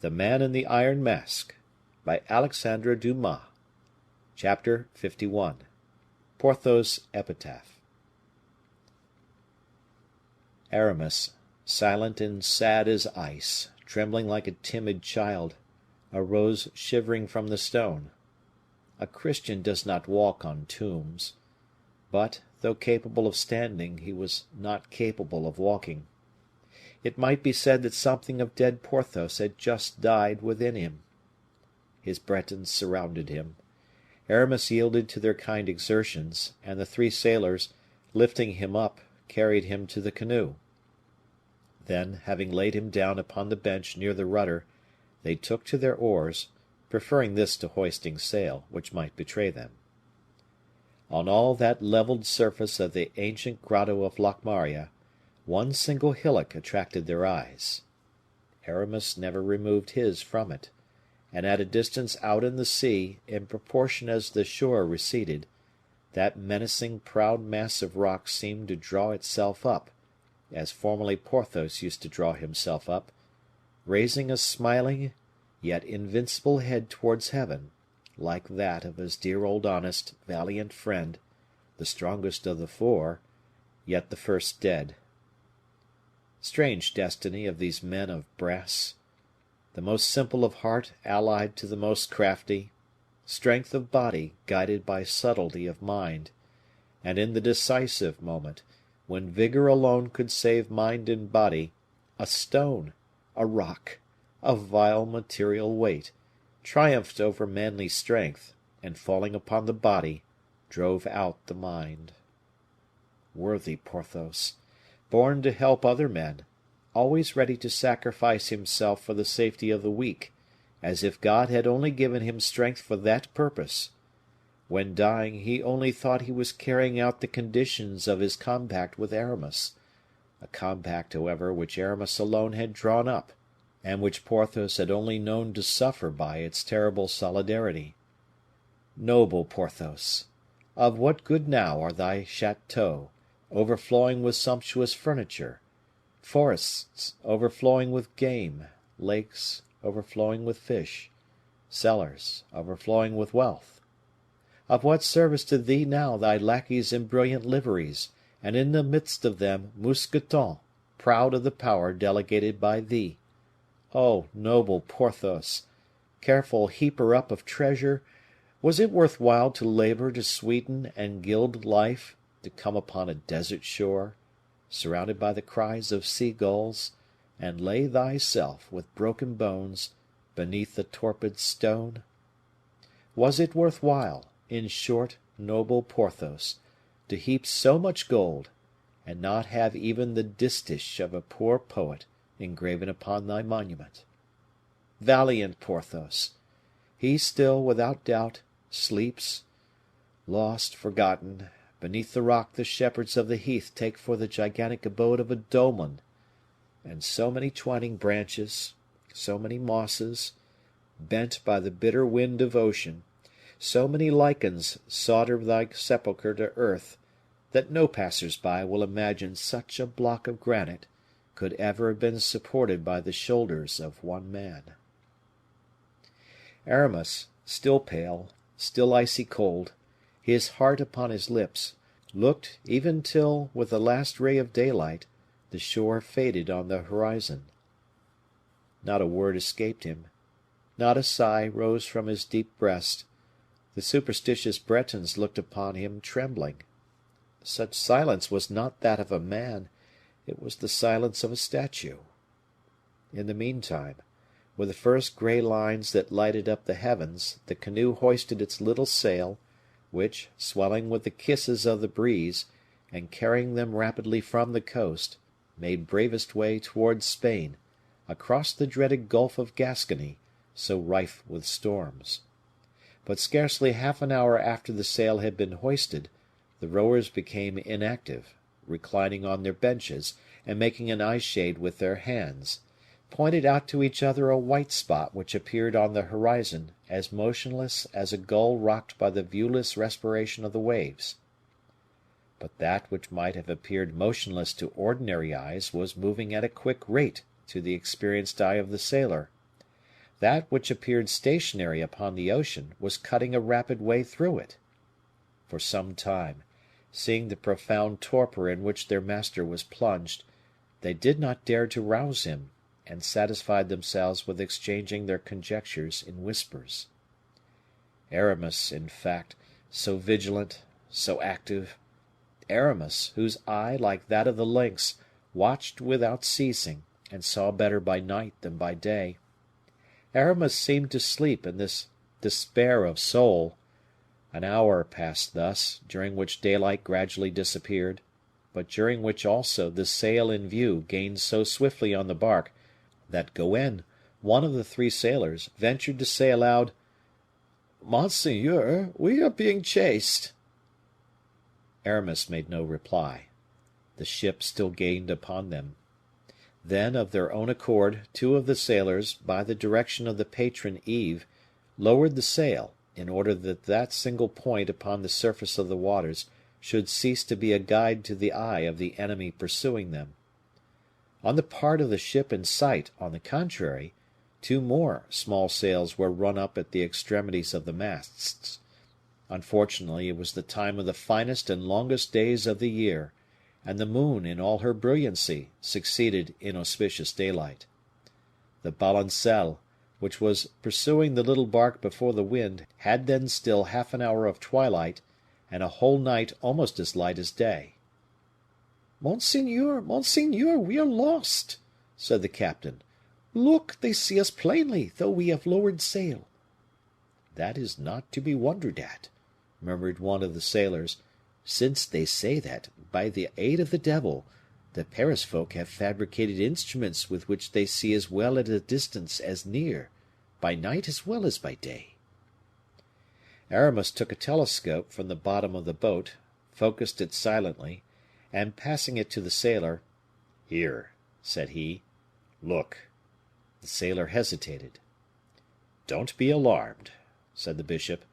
THE MAN IN THE IRON MASK by Alexandre Dumas. Chapter 51. Porthos' Epitaph. Aramis, silent and sad as ice, trembling like a timid child, arose shivering from the stone. A Christian does not walk on tombs. But, though capable of standing, he was not capable of walking. It might be said that something of dead Porthos had just died within him. His Bretons surrounded him. Aramis yielded to their kind exertions, and the three sailors, lifting him up, carried him to the canoe. Then, having laid him down upon the bench near the rudder, they took to their oars, preferring this to hoisting sail, which might betray them. On all that leveled surface of the ancient grotto of Locmaria, one single hillock attracted their eyes. Aramis never removed his from it, and at a distance out in the sea, in proportion as the shore receded, that menacing proud mass of rock seemed to draw itself up, as formerly Porthos used to draw himself up, raising a smiling yet invincible head towards heaven, like that of his dear old honest, valiant friend, the strongest of the four, yet the first dead. Strange destiny of these men of brass! The most simple of heart allied to the most crafty, strength of body guided by subtlety of mind, and in the decisive moment, when vigor alone could save mind and body, a stone, a rock, a vile material weight, triumphed over manly strength, and falling upon the body, drove out the mind. Worthy Porthos! Born to help other men, always ready to sacrifice himself for the safety of the weak, as if God had only given him strength for that purpose. When dying, he only thought he was carrying out the conditions of his compact with Aramis, a compact, however, which Aramis alone had drawn up, and which Porthos had only known to suffer by its terrible solidarity. Noble Porthos! Of what good now are thy chateaux, overflowing with sumptuous furniture, forests overflowing with game, lakes overflowing with fish, cellars overflowing with wealth? Of what service to thee now thy lackeys in brilliant liveries, and in the midst of them Mousqueton, proud of the power delegated by thee? Oh, noble Porthos, careful heaper up of treasure, was it worth while to labor to sweeten and gild life, to come upon a desert shore, surrounded by the cries of sea gulls, and lay thyself, with broken bones, beneath the torpid stone? Was it worth while, in short, noble Porthos, to heap so much gold, and not have even the distich of a poor poet engraven upon thy monument? Valiant Porthos! He still, without doubt, sleeps, lost, forgotten, beneath the rock the shepherds of the heath take for the gigantic abode of a dolmen, and so many twining branches, so many mosses, bent by the bitter wind of ocean, so many lichens solder thy sepulchre to earth, that no passers-by will imagine such a block of granite could ever have been supported by the shoulders of one man. Aramis, still pale, still icy cold, his heart upon his lips, looked even till, with the last ray of daylight, the shore faded on the horizon. Not a word escaped him, not a sigh rose from his deep breast. The superstitious Bretons looked upon him trembling. Such silence was not that of a man, it was the silence of a statue. In the meantime, with the first gray lines that lighted up the heavens, the canoe hoisted its little sail, which, swelling with the kisses of the breeze, and carrying them rapidly from the coast, made bravest way towards Spain, across the dreaded Gulf of Gascony, so rife with storms. But scarcely half an hour after the sail had been hoisted, the rowers became inactive, reclining on their benches, and making an eye shade with their hands, pointed out to each other a white spot which appeared on the horizon as motionless as a gull rocked by the viewless respiration of the waves. But that which might have appeared motionless to ordinary eyes was moving at a quick rate to the experienced eye of the sailor. That which appeared stationary upon the ocean was cutting a rapid way through it. For some time, seeing the profound torpor in which their master was plunged, they did not dare to rouse him, and satisfied themselves with exchanging their conjectures in whispers. Aramis, in fact, so vigilant, so active, Aramis, whose eye, like that of the lynx, watched without ceasing, and saw better by night than by day, Aramis seemed to sleep in this despair of soul. An hour passed thus, during which daylight gradually disappeared, but during which also the sail in view gained so swiftly on the bark, that Goenne, one of the three sailors, ventured to say aloud, "Monseigneur, we are being chased." Aramis made no reply. The ship still gained upon them. Then, of their own accord, two of the sailors, by the direction of the patron Yves, lowered the sail, in order that that single point upon the surface of the waters should cease to be a guide to the eye of the enemy pursuing them. On the part of the ship in sight, on the contrary, two more small sails were run up at the extremities of the masts. Unfortunately, it was the time of the finest and longest days of the year, and the moon in all her brilliancy succeeded inauspicious daylight. The Balancelle, which was pursuing the little bark before the wind, had then still half an hour of twilight, and a whole night almost as light as day. "Monseigneur, monseigneur, we are lost," said the captain. "Look, they see us plainly, though we have lowered sail." "That is not to be wondered at," murmured one of the sailors, "since they say that, by the aid of the devil, the Paris folk have fabricated instruments with which they see as well at a distance as near, by night as well as by day." Aramis took a telescope from the bottom of the boat, focused it silently, and passing it to the sailor, "Here," said he, "look." The sailor hesitated. "Don't be alarmed," said the bishop.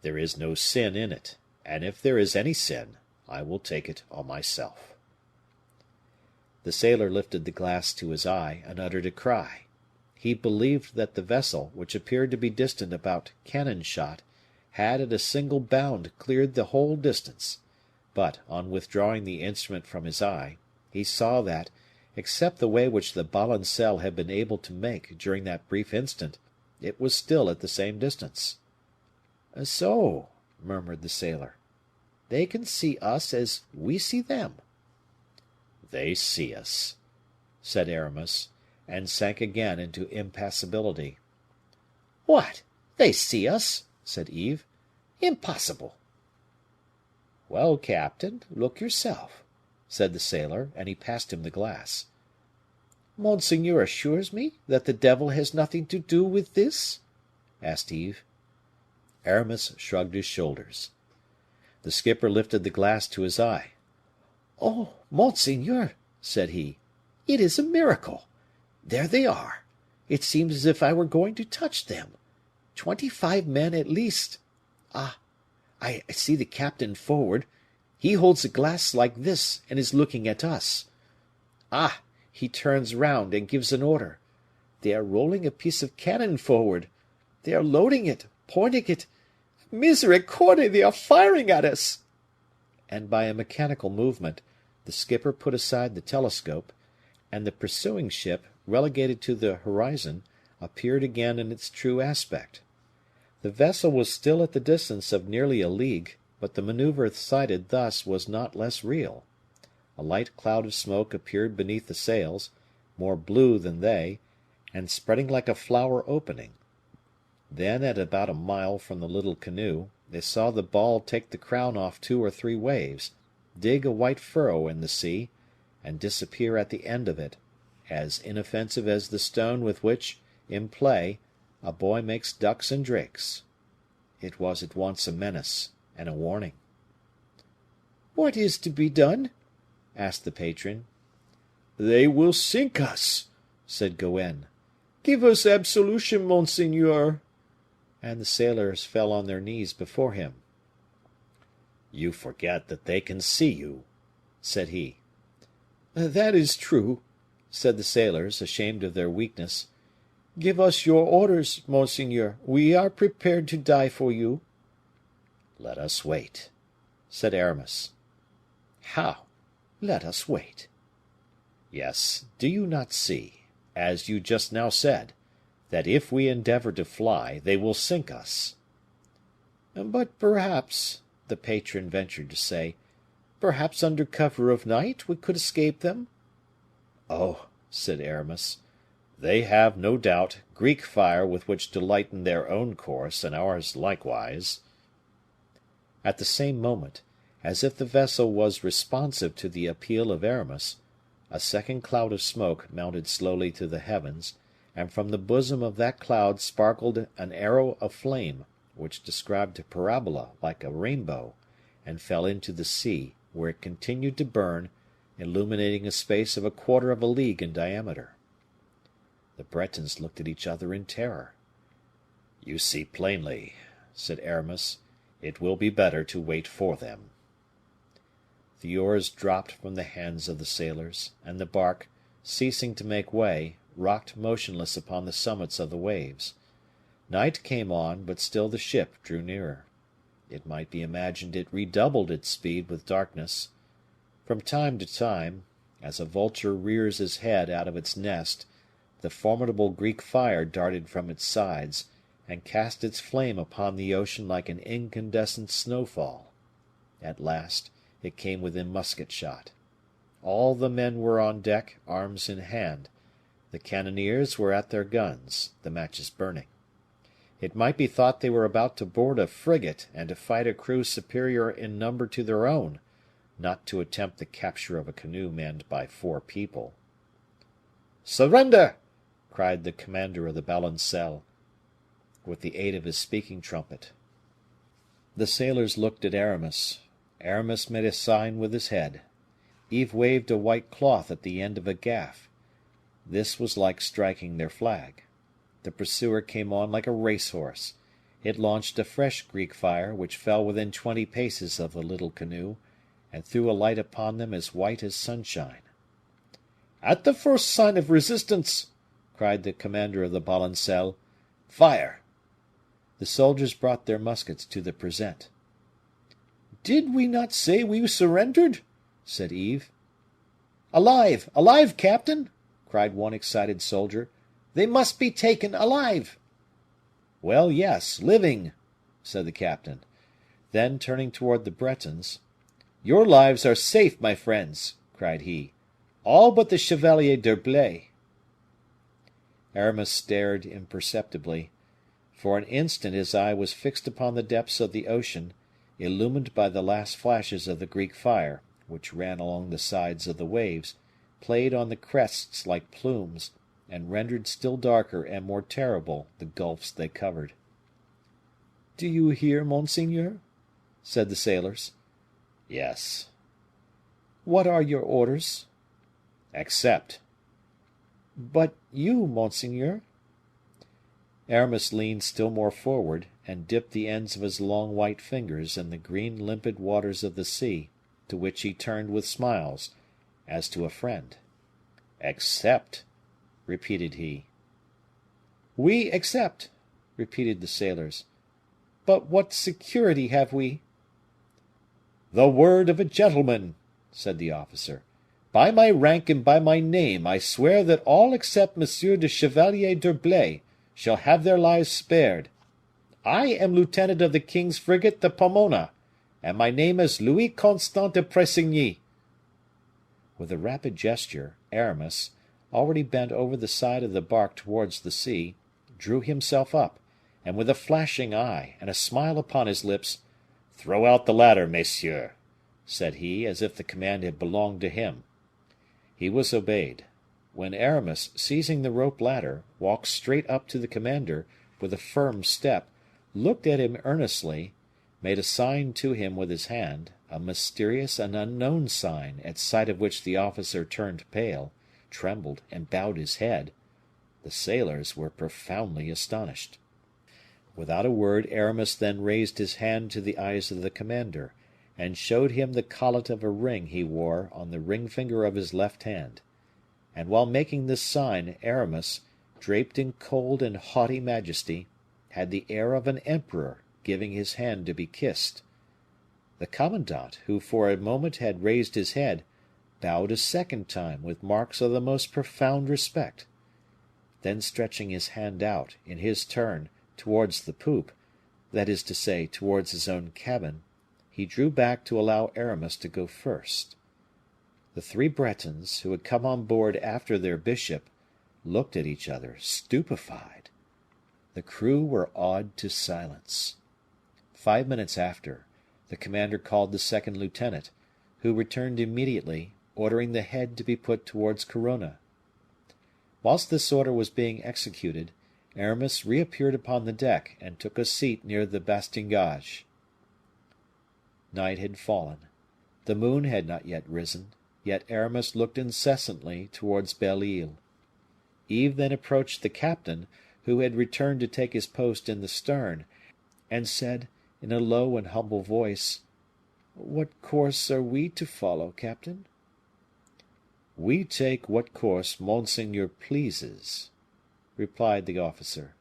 "There is no sin in it, and if there is any sin, I will take it on myself." The sailor lifted the glass to his eye, and uttered a cry. He believed that the vessel, which appeared to be distant about cannon shot, had at a single bound cleared the whole distance; but, on withdrawing the instrument from his eye, he saw that, except the way which the Balancelle had been able to make during that brief instant, it was still at the same distance. "So," murmured the sailor, "they can see us as we see them." "They see us," said Aramis, and sank again into impassibility. "What! They see us?" said Yves. "Impossible." "Well, captain, look yourself," said the sailor, and he passed him the glass. "Monseigneur assures me that the devil has nothing to do with this?" asked Yves. Aramis shrugged his shoulders. The skipper lifted the glass to his eye. "Oh, monseigneur," said he, "it is a miracle! There they are. It seems as if I were going to touch them. 25 men at least. Ah! I see the captain forward. He holds a glass like this, and is looking at us. Ah! He turns round and gives an order. They are rolling a piece of cannon forward. They are loading it, pointing it. Misericorde, they are firing at us!" And by a mechanical movement, the skipper put aside the telescope, and the pursuing ship, relegated to the horizon, appeared again in its true aspect. The vessel was still at the distance of nearly a league, but the maneuver sighted thus was not less real. A light cloud of smoke appeared beneath the sails, more blue than they, and spreading like a flower opening. Then, at about a mile from the little canoe, they saw the ball take the crown off 2 or 3 waves, dig a white furrow in the sea, and disappear at the end of it, as inoffensive as the stone with which, in play, a boy makes ducks and drakes. It was at once a menace and a warning. "What is to be done?" asked the patron. "They will sink us," said Goenne. "Give us absolution, monseigneur." And the sailors fell on their knees before him. "You forget that they can see you," said he. "That is true," said the sailors, ashamed of their weakness. Give us your orders, monseigneur. We are prepared to die for you." "Let us wait," said Aramis. "How? Let us wait?" "Yes, do you not see, as you just now said, that if we endeavor to fly, they will sink us?" "But perhaps," the patron ventured to say, "perhaps under cover of night we could escape them?" "Oh!" said Aramis, "they have, no doubt, Greek fire with which to lighten their own course, and ours likewise." At the same moment, as if the vessel was responsive to the appeal of Aramis, a second cloud of smoke mounted slowly to the heavens, and from the bosom of that cloud sparkled an arrow of flame, which described a parabola like a rainbow, and fell into the sea, where it continued to burn, illuminating a space of a quarter of a league in diameter. The Bretons looked at each other in terror. "You see plainly," said Aramis, "it will be better to wait for them." The oars dropped from the hands of the sailors, and the bark, ceasing to make way, rocked motionless upon the summits of the waves. Night came on, but still the ship drew nearer. It might be imagined it redoubled its speed with darkness. From time to time, as a vulture rears his head out of its nest, the formidable Greek fire darted from its sides, and cast its flame upon the ocean like an incandescent snowfall. At last, it came within musket shot. All the men were on deck, arms in hand. The cannoneers were at their guns, the matches burning. It might be thought they were about to board a frigate and to fight a crew superior in number to their own, not to attempt the capture of a canoe manned by 4 people. "Surrender!" cried the commander of the Balancelle, with the aid of his speaking trumpet. The sailors looked at Aramis. Aramis made a sign with his head. Yves waved a white cloth at the end of a gaff. This was like striking their flag. The pursuer came on like a racehorse. It launched a fresh Greek fire, which fell within 20 paces of the little canoe, and threw a light upon them as white as sunshine. "At the first sign of resistance," cried the commander of the Balancelle, "fire!" The soldiers brought their muskets to the present. "Did we not say we surrendered?" said Yves. "Alive, alive, captain!" cried one excited soldier. "They must be taken alive." "Well, yes, living," said the captain. Then, turning toward the Bretons, "Your lives are safe, my friends," cried he. "All but the Chevalier d'Herblay." Aramis stared imperceptibly. For an instant his eye was fixed upon the depths of the ocean, illumined by the last flashes of the Greek fire, which ran along the sides of the waves, played on the crests like plumes, and rendered still darker and more terrible the gulfs they covered. "Do you hear, monseigneur?" said the sailors. "Yes." "What are your orders?" "Accept." "But you, monseigneur?" Aramis leaned still more forward, and dipped the ends of his long white fingers in the green limpid waters of the sea, to which he turned with smiles, as to a friend. "Accept," repeated he. "We accept," repeated the sailors. "But what security have we?" "The word of a gentleman," said the officer. "By my rank and by my name, I swear that all except Monsieur de Chevalier d'Herblay shall have their lives spared. I am lieutenant of the king's frigate the Pomona, and my name is Louis Constant de Pressigny." With a rapid gesture, Aramis, already bent over the side of the bark towards the sea, drew himself up, and with a flashing eye and a smile upon his lips, "Throw out the ladder, messieurs," said he, as if the command had belonged to him. He was obeyed. When Aramis, seizing the rope ladder, walked straight up to the commander, with a firm step, looked at him earnestly, made a sign to him with his hand, a mysterious and unknown sign, at sight of which the officer turned pale, trembled, and bowed his head, the sailors were profoundly astonished. Without a word, Aramis then raised his hand to the eyes of the commander, and showed him the collet of a ring he wore on the ring finger of his left hand. And while making this sign, Aramis, draped in cold and haughty majesty, had the air of an emperor giving his hand to be kissed. The commandant, who for a moment had raised his head, bowed a second time with marks of the most profound respect. Then stretching his hand out, in his turn, towards the poop, that is to say, towards his own cabin, he drew back to allow Aramis to go first. The three Bretons, who had come on board after their bishop, looked at each other, stupefied. The crew were awed to silence. 5 minutes after, the commander called the second lieutenant, who returned immediately, ordering the head to be put towards Corona. Whilst this order was being executed, Aramis reappeared upon the deck and took a seat near the bastingage. Night had fallen. The moon had not yet risen, yet Aramis looked incessantly towards Belle Isle. Yves then approached the captain, who had returned to take his post in the stern, and said, in a low and humble voice, "What course are we to follow, captain?" "We take what course monseigneur pleases," replied the officer.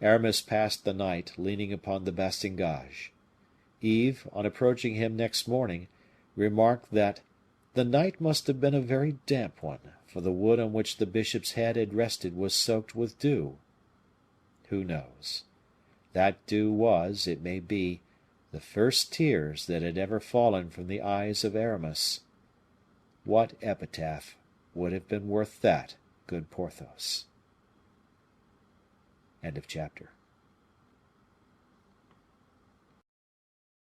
Aramis passed the night leaning upon the bastingage. Yves, on approaching him next morning, remarked that the night must have been a very damp one, for the wood on which the bishop's head had rested was soaked with dew. Who knows? That dew was, it may be, the first tears that had ever fallen from the eyes of Aramis. What epitaph would have been worth that, good Porthos? End of chapter.